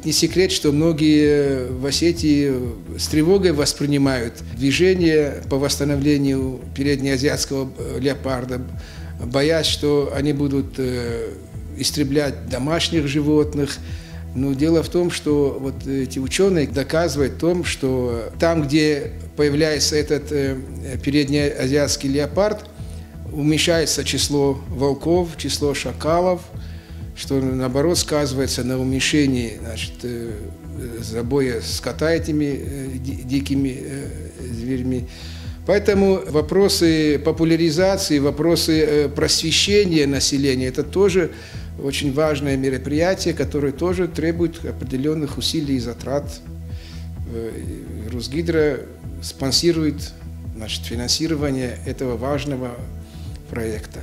Не секрет, что многие в Осетии с тревогой воспринимают движение по восстановлению переднеазиатского леопарда, боясь, что они будут истреблять домашних животных. Но дело в том, что вот эти ученые доказывают в том, что там, где появляется этот переднеазиатский леопард, уменьшается число волков, число шакалов, что наоборот сказывается на уменьшении, значит, забоя скота этими дикими зверьми. Поэтому вопросы популяризации, вопросы просвещения населения – это тоже очень важное мероприятие, которое тоже требует определенных усилий и затрат. Русгидро спонсирует, значит, финансирование этого важного проекта.